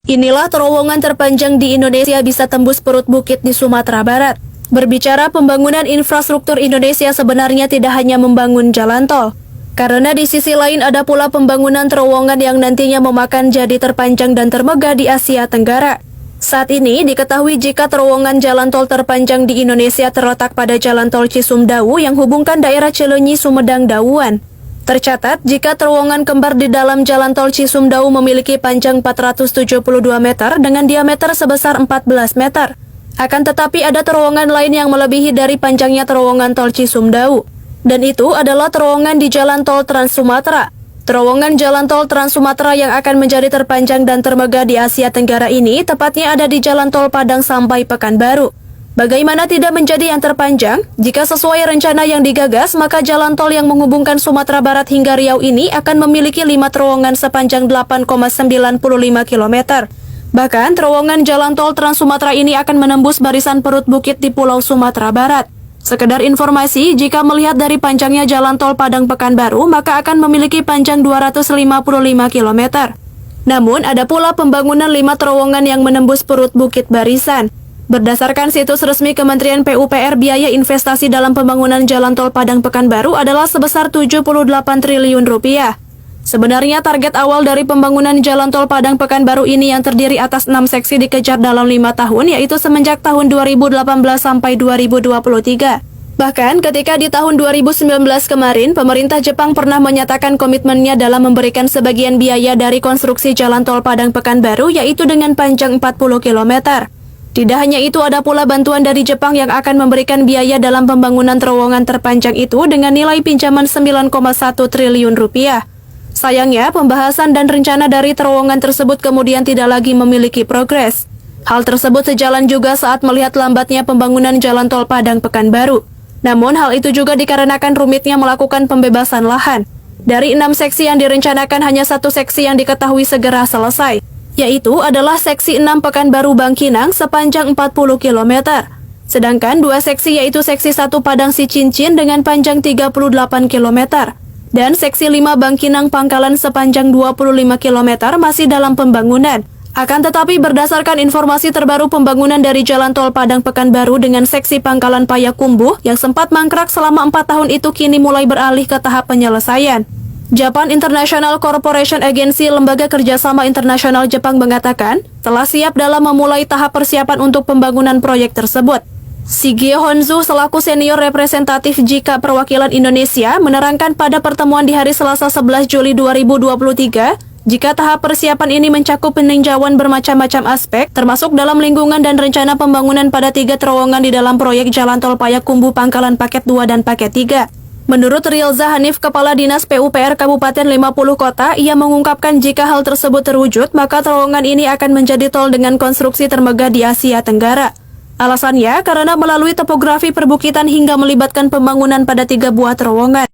Inilah terowongan terpanjang di Indonesia bisa tembus perut bukit di Sumatera Barat. Berbicara pembangunan infrastruktur Indonesia sebenarnya tidak hanya membangun jalan tol. Karena di sisi lain ada pula pembangunan terowongan yang nantinya memakan jadi terpanjang dan termegah di Asia Tenggara. Saat ini diketahui jika terowongan jalan tol terpanjang di Indonesia terletak pada Jalan Tol Cisumdawu yang hubungkan daerah Cileunyi, Sumedang, Dawuan. Tercatat, jika terowongan kembar di dalam Jalan Tol Cisumdawu memiliki panjang 472 meter dengan diameter sebesar 14 meter. Akan tetapi ada terowongan lain yang melebihi dari panjangnya terowongan Tol Cisumdawu. Dan itu adalah terowongan di Jalan Tol Trans Sumatera. Terowongan Jalan Tol Trans Sumatera yang akan menjadi terpanjang dan termegah di Asia Tenggara ini tepatnya ada di Jalan Tol Padang sampai Pekanbaru. Bagaimana tidak menjadi yang terpanjang? Jika sesuai rencana yang digagas, maka jalan tol yang menghubungkan Sumatera Barat hingga Riau ini akan memiliki 5 terowongan sepanjang 8,95 km. Bahkan, terowongan jalan tol Trans Sumatera ini akan menembus barisan perut bukit di Pulau Sumatera Barat. Sekedar informasi, jika melihat dari panjangnya jalan tol Padang Pekanbaru, maka akan memiliki panjang 255 km. Namun, ada pula pembangunan 5 terowongan yang menembus perut bukit barisan. Berdasarkan situs resmi Kementerian PUPR, biaya investasi dalam pembangunan jalan tol Padang Pekanbaru adalah sebesar 78 triliun rupiah. Sebenarnya target awal dari pembangunan jalan tol Padang Pekanbaru ini yang terdiri atas 6 seksi dikejar dalam 5 tahun, yaitu semenjak tahun 2018 sampai 2023. Bahkan ketika di tahun 2019 kemarin, pemerintah Jepang pernah menyatakan komitmennya dalam memberikan sebagian biaya dari konstruksi jalan tol Padang Pekanbaru, yaitu dengan panjang 40 km. Tidak hanya itu, ada pula bantuan dari Jepang yang akan memberikan biaya dalam pembangunan terowongan terpanjang itu dengan nilai pinjaman 9,1 triliun rupiah. Sayangnya, pembahasan dan rencana dari terowongan tersebut kemudian tidak lagi memiliki progres. Hal tersebut sejalan juga saat melihat lambatnya pembangunan jalan tol Padang Pekanbaru. Namun, hal itu juga dikarenakan rumitnya melakukan pembebasan lahan. Dari 6 seksi yang direncanakan, hanya 1 seksi yang diketahui segera selesai, yaitu adalah seksi 6 Pekanbaru Bangkinang sepanjang 40 km. Sedangkan 2 seksi yaitu seksi 1 Padang Sicincin dengan panjang 38 km dan seksi 5 Bangkinang Pangkalan sepanjang 25 km masih dalam pembangunan. Akan tetapi berdasarkan informasi terbaru, pembangunan dari Jalan Tol Padang Pekanbaru dengan seksi Pangkalan Payakumbuh yang sempat mangkrak selama 4 tahun itu kini mulai beralih ke tahap penyelesaian. Japan International Corporation Agency, lembaga kerjasama internasional Jepang, mengatakan telah siap dalam memulai tahap persiapan untuk pembangunan proyek tersebut. Shigeru Honzu selaku senior representatif JICA perwakilan Indonesia menerangkan pada pertemuan di hari Selasa 11 Juli 2023, jika tahap persiapan ini mencakup peninjauan bermacam-macam aspek, termasuk dalam lingkungan dan rencana pembangunan pada 3 terowongan di dalam proyek Jalan Tol Payakumbuh Pangkalan Paket 2 dan Paket 3. Menurut Rilza Hanif, Kepala Dinas PUPR Kabupaten 50 Kota, ia mengungkapkan jika hal tersebut terwujud, maka terowongan ini akan menjadi tol dengan konstruksi termegah di Asia Tenggara. Alasannya, karena melalui topografi perbukitan hingga melibatkan pembangunan pada 3 buah terowongan.